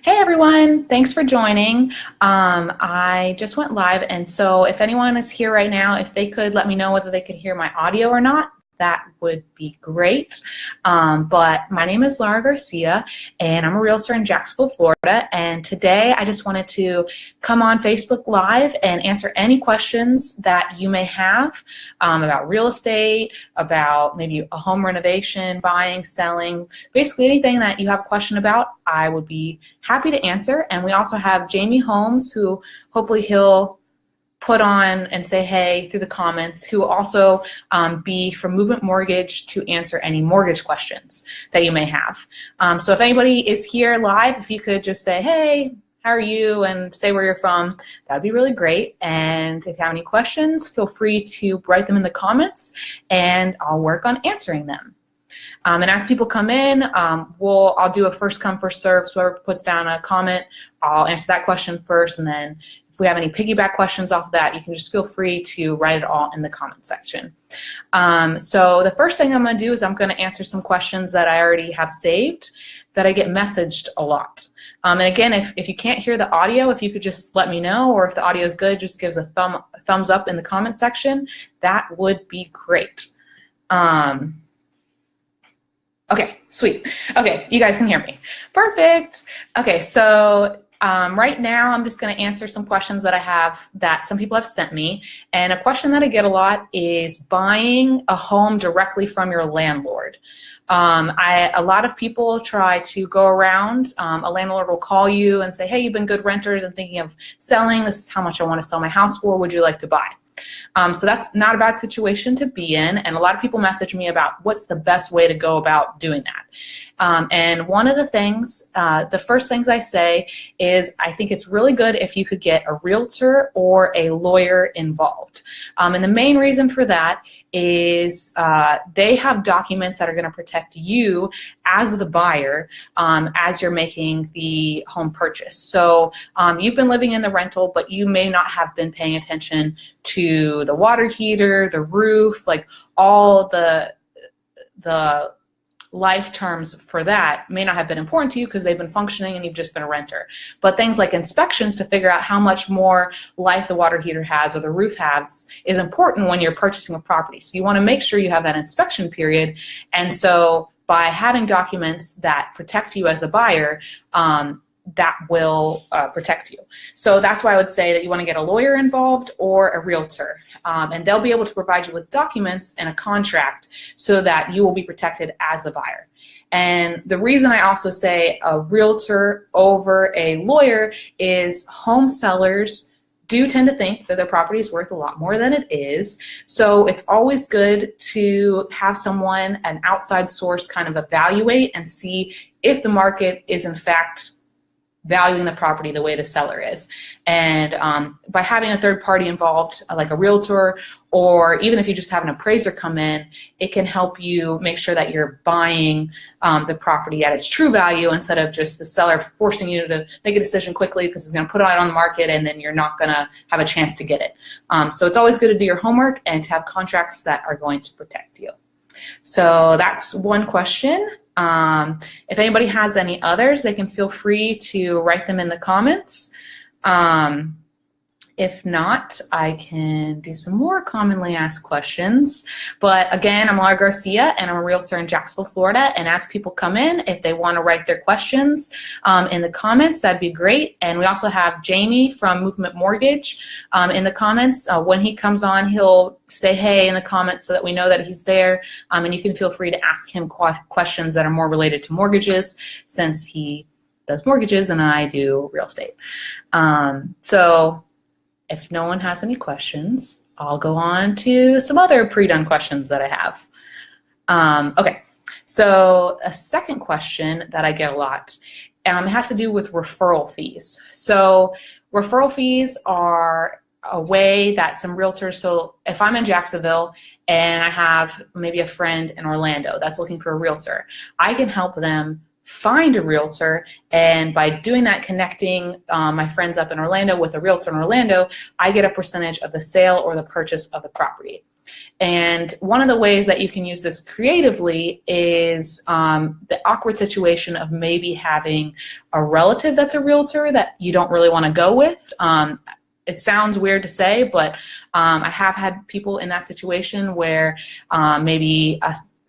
Hey everyone, thanks for joining. I just went live, and so if anyone is here right now, if they could let me know whether they could hear my audio or not, that would be great. But my name is Garcia, and I'm a realtor in Jacksonville, Florida, and today I just wanted to come on Facebook Live and answer any questions that you may have about real estate, about maybe a home renovation, buying, selling, basically anything that you have a question about, I would be happy to answer. And we also have Jamie Holmes, who hopefully he'll put on and say hey through the comments, who will also be from Movement Mortgage to answer any mortgage questions that you may have. So if anybody is here live, if you could just say, hey, how are you, and say where you're from, that would be really great. And if you have any questions, feel free to write them in the comments, and I'll work on answering them. And as people come in, I'll do a first come, first serve. So whoever puts down a comment, I'll answer that question first, and then if we have any piggyback questions off of that, you can just feel free to write it all in the comment section. So the first thing I'm going to do is I'm going to answer some questions that I already have saved that I get messaged a lot. And again, if you can't hear the audio, if you could just let me know, or if the audio is good, just give us a thumbs up in the comment section. That would be great. Okay, sweet. Okay, you guys can hear me. Perfect. Okay, so right now I'm just going to answer some questions that I have that some people have sent me. And a question that I get a lot is buying a home directly from your landlord. A lot of people try to go around. A landlord will call you and say, hey, you've been good renters and thinking of selling. This is how much I want to sell my house for. Would you like to buy? So that's not a bad situation to be in, and a lot of people message me about what's the best way to go about doing that. And one of the things, the first things I say is I think it's really good if you could get a realtor or a lawyer involved. And the main reason for that is they have documents that are going to protect you as the buyer as you're making the home purchase. So you've been living in the rental, but you may not have been paying attention to the water heater, the roof, like all the life terms for that may not have been important to you because they've been functioning and you've just been a renter. But things like inspections to figure out how much more life the water heater has or the roof has is important when you're purchasing a property. So you want to make sure you have that inspection period. And so by having documents that protect you as the buyer, that will protect you. So that's why I would say that you want to get a lawyer involved or a realtor. And they'll be able to provide you with documents and a contract so that you will be protected as the buyer. And the reason I also say a realtor over a lawyer is home sellers do tend to think that their property is worth a lot more than it is. So it's always good to have someone, an outside source, kind of evaluate and see if the market is in fact valuing the property the way the seller is. And by having a third party involved, like a realtor, or even if you just have an appraiser come in, it can help you make sure that you're buying the property at its true value instead of just the seller forcing you to make a decision quickly because it's going to put it on the market and then you're not going to have a chance to get it. So it's always good to do your homework and to have contracts that are going to protect you. So that's one question. If anybody has any others, they can feel free to write them in the comments. If not, I can do some more commonly asked questions. But again, I'm Laura Garcia, and I'm a realtor in Jacksonville, Florida. And as people come in, if they want to write their questions in the comments, that'd be great. And we also have Jamie from Movement Mortgage in the comments. When he comes on, he'll say hey in the comments so that we know that he's there. And you can feel free to ask him questions that are more related to mortgages, since he does mortgages and I do real estate. So if no one has any questions, I'll go on to some other pre-done questions that I have. Okay, so a second question that I get a lot has to do with referral fees. So referral fees are a way that some realtors, so if I'm in Jacksonville and I have maybe a friend in Orlando that's looking for a realtor, I can help them find a realtor, and by doing that, connecting my friends up in Orlando with a realtor in Orlando, I get a percentage of the sale or the purchase of the property. And one of the ways that you can use this creatively is the awkward situation of maybe having a relative that's a realtor that you don't really want to go with. It sounds weird to say, but I have had people in that situation where maybe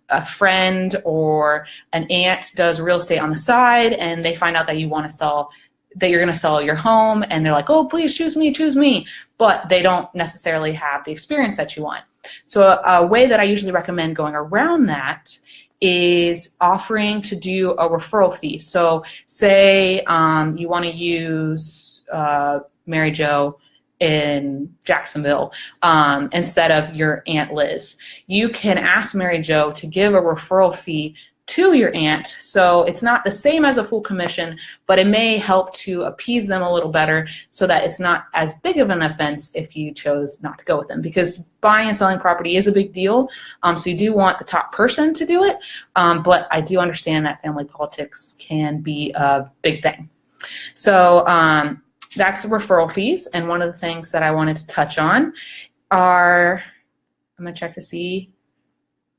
a friend or an aunt does real estate on the side, and they find out that you want to sell, that you're going to sell your home, and they're like, oh, please choose me, but they don't necessarily have the experience that you want. So a way that I usually recommend going around that is offering to do a referral fee. So say you want to use Mary Jo in Jacksonville instead of your Aunt Liz. You can ask Mary Jo to give a referral fee to your aunt, so it's not the same as a full commission, but it may help to appease them a little better so that it's not as big of an offense if you chose not to go with them, because buying and selling property is a big deal. So you do want the top person to do it, but I do understand that family politics can be a big thing. So that's referral fees, and one of the things that I wanted to touch on are, I'm going to check to see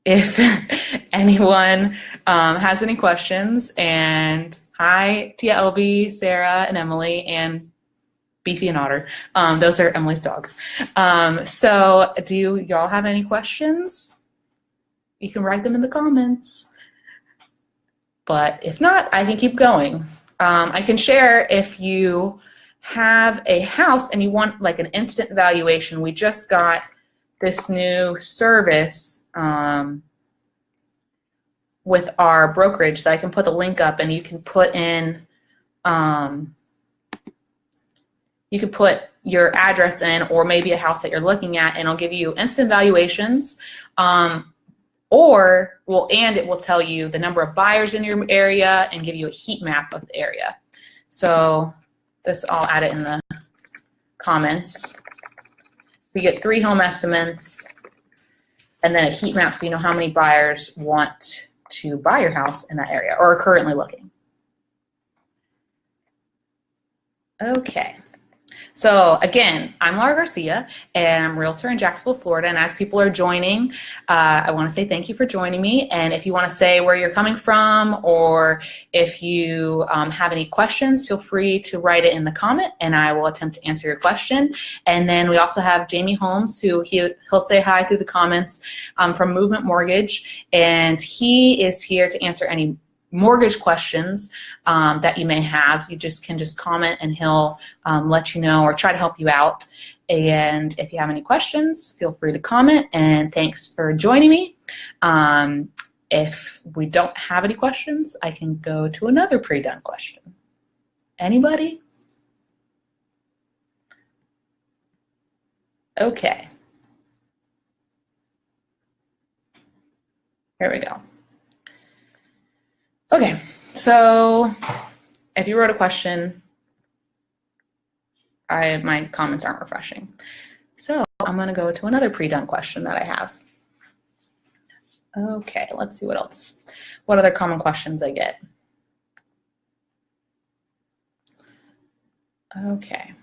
if anyone has any questions. And hi, Tia LB, Sarah, and Emily, and Beefy and Otter. Those are Emily's dogs. So do y'all have any questions? You can write them in the comments. But if not, I can keep going. I can share if you have a house and you want like an instant valuation. We just got this new service with our brokerage that I can put the link up, and you can put in, you can put your address in, or maybe a house that you're looking at, and it'll give you instant valuations, and it will tell you the number of buyers in your area and give you a heat map of the area. So this, I'll add it in the comments. We get 3 home estimates and then a heat map so you know how many buyers want to buy your house in that area or are currently looking. Okay. So again, I'm Laura Garcia, and I'm a realtor in Jacksonville, Florida. And as people are joining, I want to say thank you for joining me. And if you want to say where you're coming from, or if you have any questions, feel free to write it in the comment, and I will attempt to answer your question. And then we also have Jamie Holmes, who he'll say hi through the comments from Movement Mortgage, and he is here to answer any mortgage questions that you may have. You can just comment, and he'll let you know or try to help you out. And if you have any questions, feel free to comment, and thanks for joining me. If we don't have any questions, I can go to another pre-done question. Anybody? Okay. Here we go. Okay, so if you wrote a question, my comments aren't refreshing. So I'm going to go to another pre-done question that I have. Okay, let's see what else. What other common questions I get? Okay.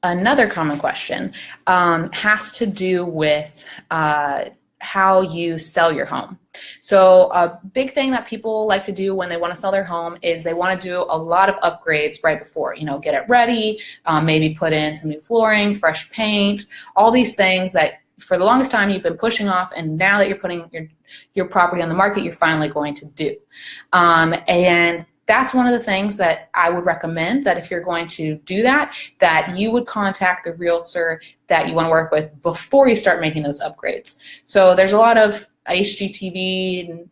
Another common question has to do with how you sell your home. So a big thing that people like to do when they want to sell their home is they want to do a lot of upgrades right before, get it ready, maybe put in some new flooring, fresh paint, all these things that for the longest time you've been pushing off, and now that you're putting your property on the market, you're finally going to do. And that's one of the things that I would recommend, that if you're going to do that, that you would contact the realtor that you want to work with before you start making those upgrades. So there's a lot of HGTV and,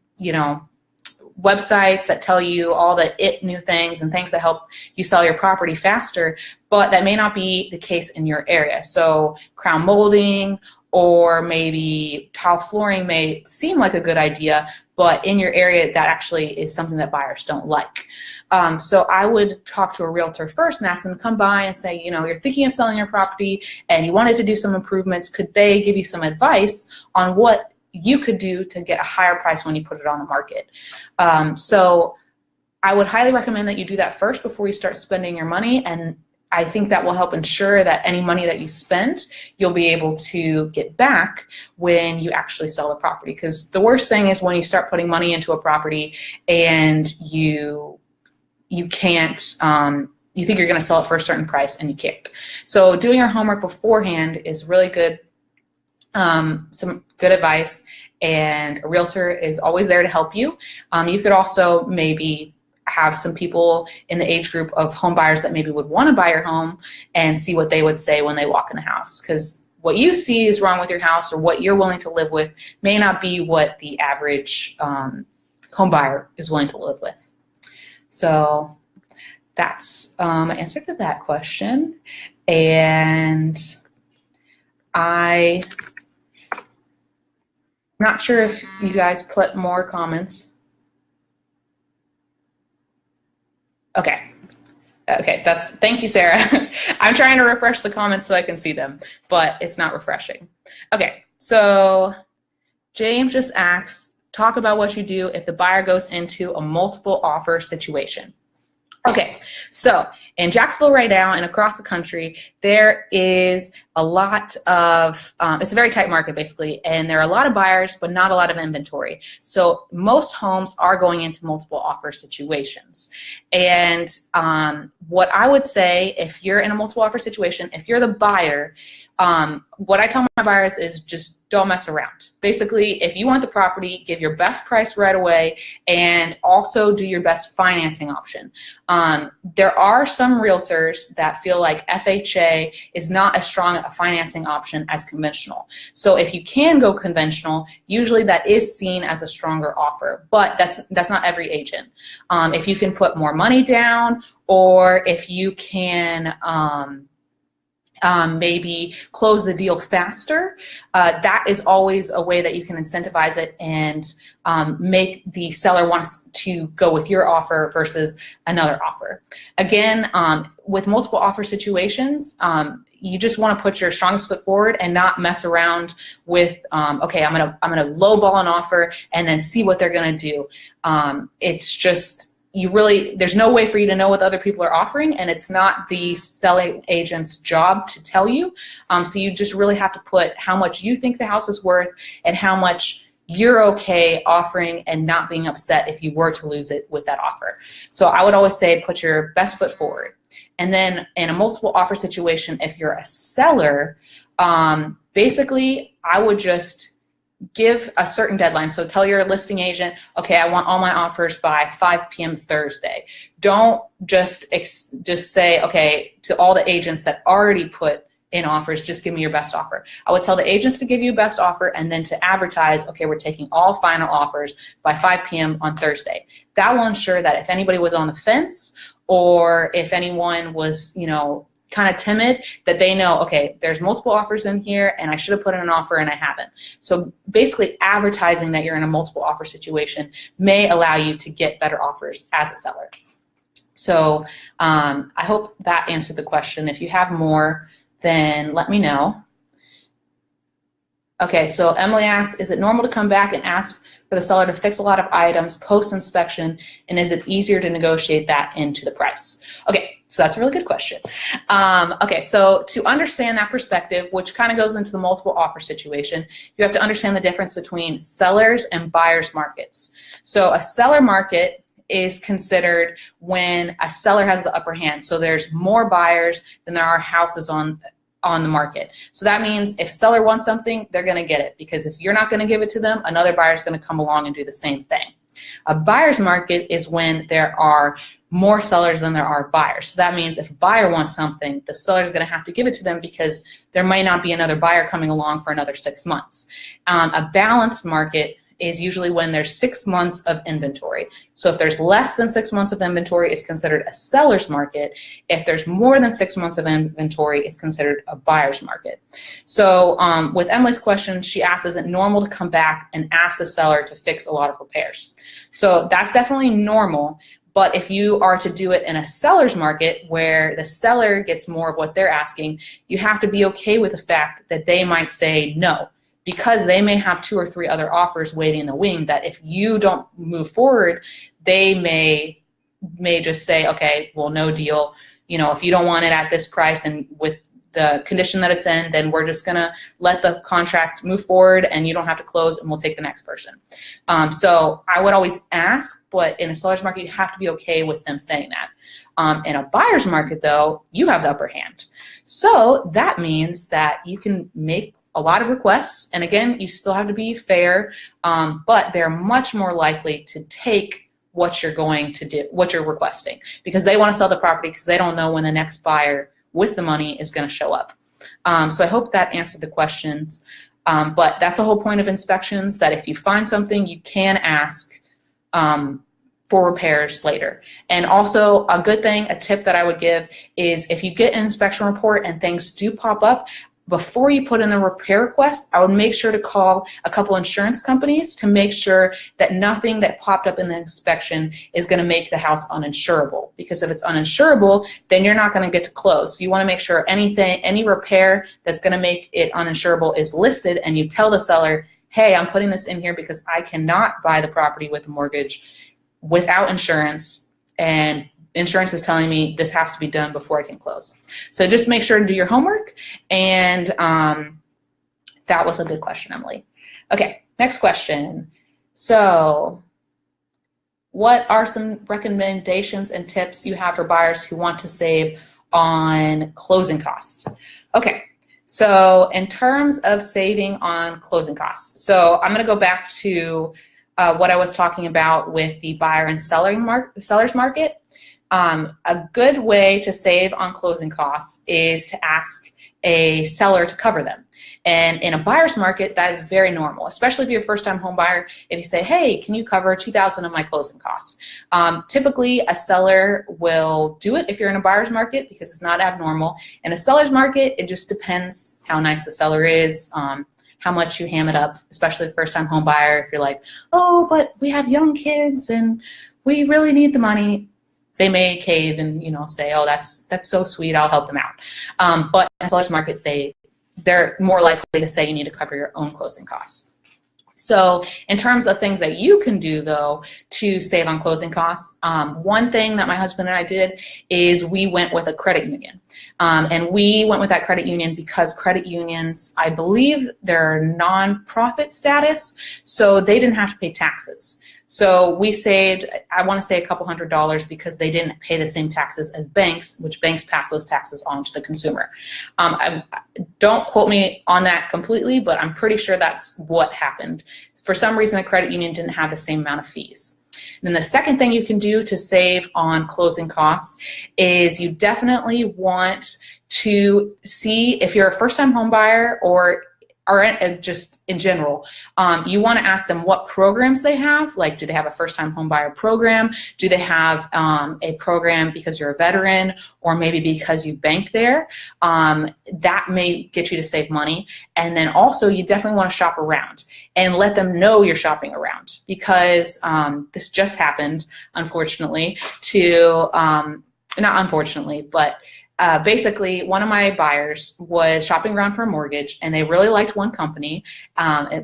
websites that tell you all the new things and things that help you sell your property faster, but that may not be the case in your area. So crown molding or maybe tile flooring may seem like a good idea, but in your area that actually is something that buyers don't like. So I would talk to a realtor first and ask them to come by and say, you're thinking of selling your property and you wanted to do some improvements. Could they give you some advice on what you could do to get a higher price when you put it on the market? So I would highly recommend that you do that first before you start spending your money. And I think that will help ensure that any money that you spend, you'll be able to get back when you actually sell the property. Because the worst thing is when you start putting money into a property and you can't, you think you're going to sell it for a certain price and you can't. So doing your homework beforehand is really good, some good advice, and a realtor is always there to help you. You could also maybe have some people in the age group of home buyers that maybe would want to buy your home and see what they would say when they walk in the house. Because what you see is wrong with your house or what you're willing to live with may not be what the average home buyer is willing to live with. So that's my answer to that question. And I'm not sure if you guys put more comments. Okay, thank you, Sarah. I'm trying to refresh the comments so I can see them, but it's not refreshing. Okay, so James just asks, talk about what you do if the buyer goes into a multiple offer situation. Okay, so in Jacksonville right now and across the country, there is a lot of, it's a very tight market basically, and there are a lot of buyers, but not a lot of inventory. So most homes are going into multiple offer situations. And what I would say, if you're in a multiple offer situation, if you're the buyer, what I tell my buyers is just don't mess around. Basically, if you want the property, give your best price right away and also do your best financing option. There are some realtors that feel like FHA is not as strong a financing option as conventional. So if you can go conventional, usually that is seen as a stronger offer, but that's not every agent. If you can put more money down, or if you can maybe close the deal faster, that is always a way that you can incentivize it and make the seller want to go with your offer versus another offer. Again, with multiple offer situations, you just want to put your strongest foot forward and not mess around with, okay, I'm gonna lowball an offer and then see what they're gonna do. It's just, there's no way for you to know what other people are offering, and it's not the selling agent's job to tell you. So you just really have to put how much you think the house is worth and how much you're okay offering and not being upset if you were to lose it with that offer. So I would always say put your best foot forward. And then in a multiple offer situation, if you're a seller, basically I would just give a certain deadline. So tell your listing agent, okay, I want all my offers by 5 p.m. Thursday. Don't just say, okay, to all the agents that already put in offers, just give me your best offer. I would tell the agents to give you a best offer and then to advertise, okay, we're taking all final offers by 5 p.m. on Thursday. That will ensure that if anybody was on the fence or if anyone was, kind of timid, that they know, okay, there's multiple offers in here and I should have put in an offer and I haven't. So basically advertising that you're in a multiple offer situation may allow you to get better offers as a seller. So I hope that answered the question. If you have more, then let me know. Okay, so Emily asks, is it normal to come back and ask for the seller to fix a lot of items post-inspection, and is it easier to negotiate that into the price? Okay, so that's a really good question. Okay, so to understand that perspective, which kind of goes into the multiple offer situation, you have to understand the difference between sellers and buyers markets. So a seller market is considered when a seller has the upper hand. So there's more buyers than there are houses on the market. So that means if a seller wants something, they're going to get it, because if you're not going to give it to them, another buyer is going to come along and do the same thing. A buyer's market is when there are more sellers than there are buyers. So that means if a buyer wants something, the seller is going to have to give it to them because there might not be another buyer coming along for another 6 months. A balanced market is usually when there's 6 months of inventory. So if there's less than 6 months of inventory, it's considered a seller's market. If there's more than 6 months of inventory, it's considered a buyer's market. So with Emily's question, she asks, is it normal to come back and ask the seller to fix a lot of repairs? So that's definitely normal. But if you are to do it in a seller's market where the seller gets more of what they're asking, you have to be okay with the fact that they might say no, because they may have 2 or 3 other offers waiting in the wing that if you don't move forward, they may just say, okay, well, no deal. if you don't want it at this price and with the condition that it's in, then we're just gonna let the contract move forward and you don't have to close and we'll take the next person. So I would always ask, but in a seller's market, you have to be okay with them saying that. In a buyer's market though, you have the upper hand. So that means that you can make a lot of requests, and again, you still have to be fair, but they're much more likely to take what you're going to do, what you're requesting, because they want to sell the property because they don't know when the next buyer with the money is going to show up. So I hope that answered the questions. But that's the whole point of inspections, that if you find something, you can ask for repairs later. And also a good thing, a tip that I would give is if you get an inspection report and things do pop up, before you put in the repair request, I would make sure to call a couple insurance companies to make sure that nothing that popped up in the inspection is going to make the house uninsurable. Because if it's uninsurable, then you're not going to get to close. So you want to make sure any repair that's going to make it uninsurable is listed, and you tell the seller, hey, I'm putting this in here because I cannot buy the property with a mortgage without insurance, and insurance is telling me this has to be done before I can close. So just make sure to do your homework. And that was a good question, Emily. Okay, next question. So what are some recommendations and tips you have for buyers who want to save on closing costs? Okay, so in terms of saving on closing costs, so I'm going to go back to what I was talking about with the buyer and seller's market. A good way to save on closing costs is to ask a seller to cover them. And in a buyer's market, that is very normal, especially if you're a first-time home buyer. If you say, hey, can you cover $2,000 of my closing costs? Typically, a seller will do it if you're in a buyer's market because it's not abnormal. In a seller's market, it just depends how nice the seller is, how much you ham it up, especially the first-time home buyer. If you're like, oh, but we have young kids and we really need the money, they may cave and say, oh, that's so sweet, I'll help them out. But in a seller's market, they're more likely to say you need to cover your own closing costs. So in terms of things that you can do, though, to save on closing costs, one thing that my husband and I did is we went with a credit union. And we went with that credit union because credit unions, I believe they're nonprofit status, so they didn't have to pay taxes. So we saved, I want to say, a couple $100 because they didn't pay the same taxes as banks, which banks pass those taxes on to the consumer. Don't quote me on that completely, but I'm pretty sure that's what happened. For some reason, a credit union didn't have the same amount of fees. And then the second thing you can do to save on closing costs is you definitely want to see if you're a first-time home buyer or just in general, you want to ask them what programs they have. Like, do they have a first-time home buyer program? Do they have a program because you're a veteran or maybe because you bank there? That may get you to save money. And then also, you definitely want to shop around and let them know you're shopping around, because this just happened, unfortunately, not unfortunately, but basically, one of my buyers was shopping around for a mortgage, and they really liked one company,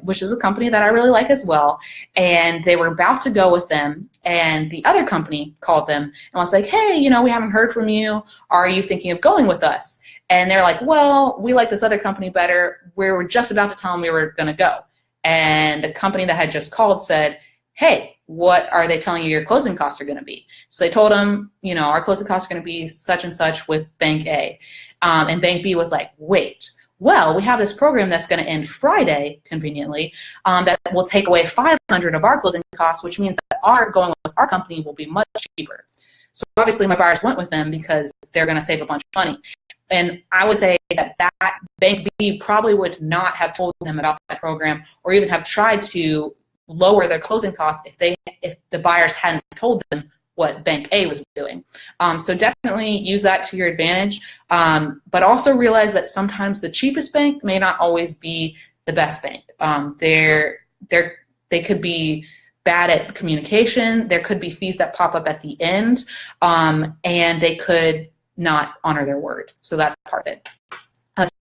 which is a company that I really like as well, and they were about to go with them, and the other company called them and was like, hey, we haven't heard from you. Are you thinking of going with us? And they're like, well, we like this other company better. We were just about to tell them we were going to go. And the company that had just called said, hey, what are they telling you your closing costs are going to be? So they told them, our closing costs are going to be such and such with Bank A. And Bank B was like, wait, well, we have this program that's going to end Friday, conveniently, that will take away $500 of our closing costs, which means that going with our company will be much cheaper. So obviously my buyers went with them because they're going to save a bunch of money. And I would say that Bank B probably would not have told them about that program or even have tried to lower their closing costs if the buyers hadn't told them what Bank A was doing. So definitely use that to your advantage, but also realize that sometimes the cheapest bank may not always be the best bank. They could be bad at communication. There could be fees that pop up at the end, and they could not honor their word. So that's part of it.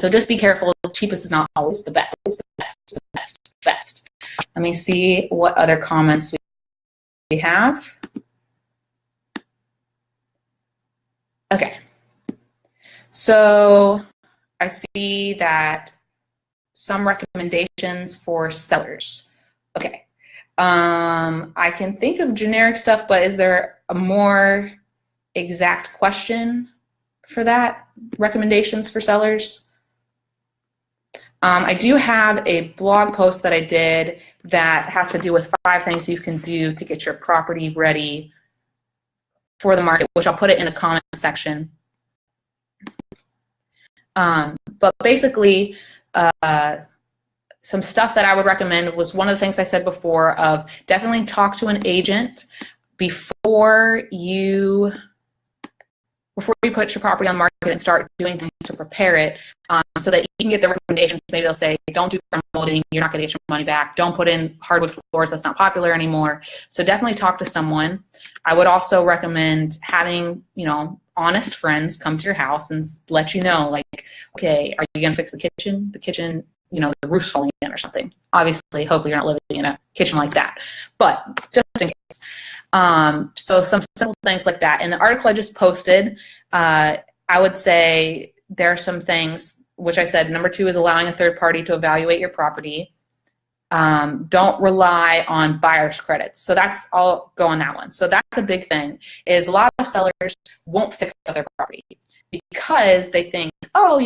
So just be careful. The cheapest is not always the best. It's the best. It's the best. It's the best. Let me see what other comments we have. Okay. So I see that some recommendations for sellers. Okay. I can think of generic stuff, but is there a more exact question for that? Recommendations for sellers? I do have a blog post that I did that has to do with 5 things you can do to get your property ready for the market, which I'll put it in the comment section. But basically, some stuff that I would recommend was one of the things I said before of definitely talk to an agent before you put your property on the market and start doing things to prepare it, so that you can get the recommendations. Maybe they'll say, don't do thermal molding, you're not going to get your money back. Don't put in hardwood floors, that's not popular anymore. So definitely talk to someone. I would also recommend having, honest friends come to your house and let you know, like, okay, are you going to fix the kitchen? The kitchen, the roof's falling in or something. Obviously, hopefully you're not living in a kitchen like that, but just in case. So some simple things like that. In the article I just posted, I would say there are some things, which I said, number 2 is allowing a third party to evaluate your property. Don't rely on buyer's credits. So I'll go on that one. So that's a big thing, is a lot of sellers won't fix their property because they think, oh,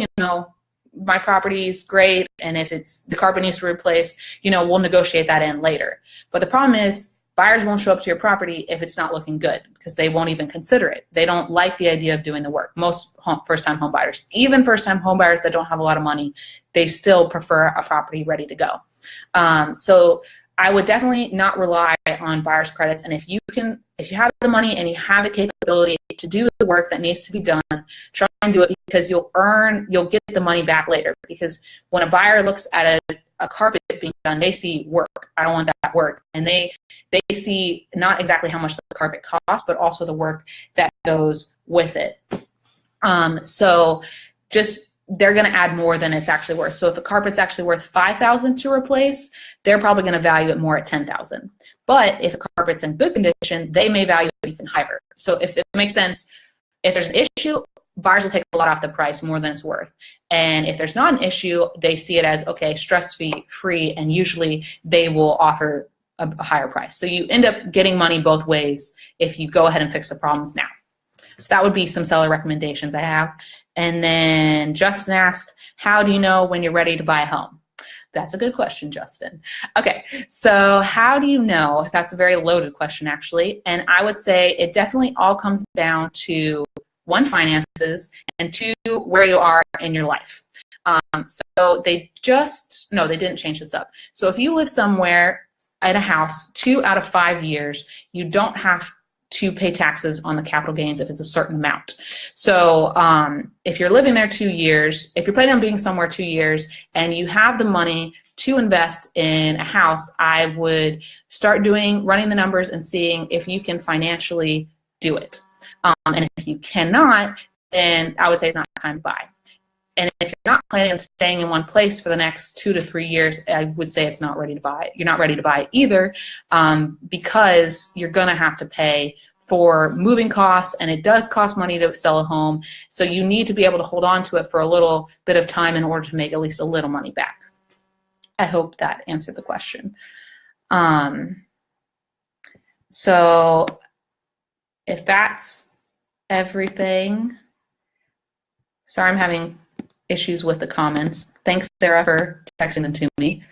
my property's great, and if the carpet needs to be replaced, we'll negotiate that in later. But the problem is, buyers won't show up to your property if it's not looking good, because they won't even consider it. They don't like the idea of doing the work. Most first-time home buyers, even first-time home buyers that don't have a lot of money, they still prefer a property ready to go. So I would definitely not rely on buyer's credits. And if you have the money and you have the capability to do the work that needs to be done, try and do it, because you'll get the money back later. Because when a buyer looks at a carpet being done, they see work. I don't want that work. And they see not exactly how much the carpet costs, but also the work that goes with it. So they're going to add more than it's actually worth. So if the carpet's actually worth $5,000 to replace, they're probably going to value it more at $10,000. But if the carpet's in good condition, they may value it even higher. So if it makes sense, if there's an issue, buyers will take a lot off the price, more than it's worth. And if there's not an issue, they see it as, okay, stress-free, and usually they will offer a higher price. So you end up getting money both ways if you go ahead and fix the problems now. So that would be some seller recommendations I have. And then Justin asked, how do you know when you're ready to buy a home? That's a good question, Justin. Okay, so how do you know? That's a very loaded question, actually. And I would say it definitely all comes down to 1, finances, and 2, where you are in your life. So they didn't change this up. So if you live somewhere at a house 2 out of 5 years, you don't have to pay taxes on the capital gains if it's a certain amount. So if you're living there 2 years, if you're planning on being somewhere 2 years and you have the money to invest in a house, I would start running the numbers and seeing if you can financially do it. And if you cannot, then I would say it's not time to buy. And if you're not planning on staying in one place for the next 2 to 3 years, I would say it's not ready to buy. You're not ready to buy either, because you're going to have to pay for moving costs, and it does cost money to sell a home. So you need to be able to hold on to it for a little bit of time in order to make at least a little money back. I hope that answered the question. So if that's everything, sorry, I'm having issues with the comments. Thanks, Sarah, for texting them to me.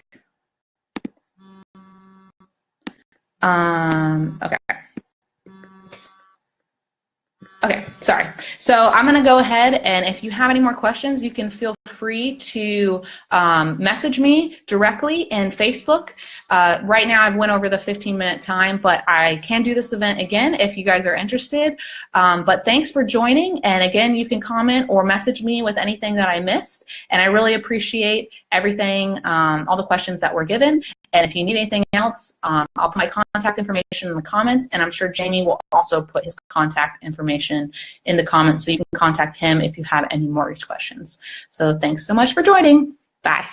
Okay, sorry. So I'm going to go ahead, and if you have any more questions, you can feel free to message me directly in Facebook. Right now I've went over the 15-minute time, but I can do this event again if you guys are interested. But thanks for joining, and again, you can comment or message me with anything that I missed, and I really appreciate everything, all the questions that were given. And if you need anything else, I'll put my contact information in the comments, and I'm sure Jamie will also put his contact information in the comments, so you can contact him if you have any mortgage questions. So thanks so much for joining. Bye.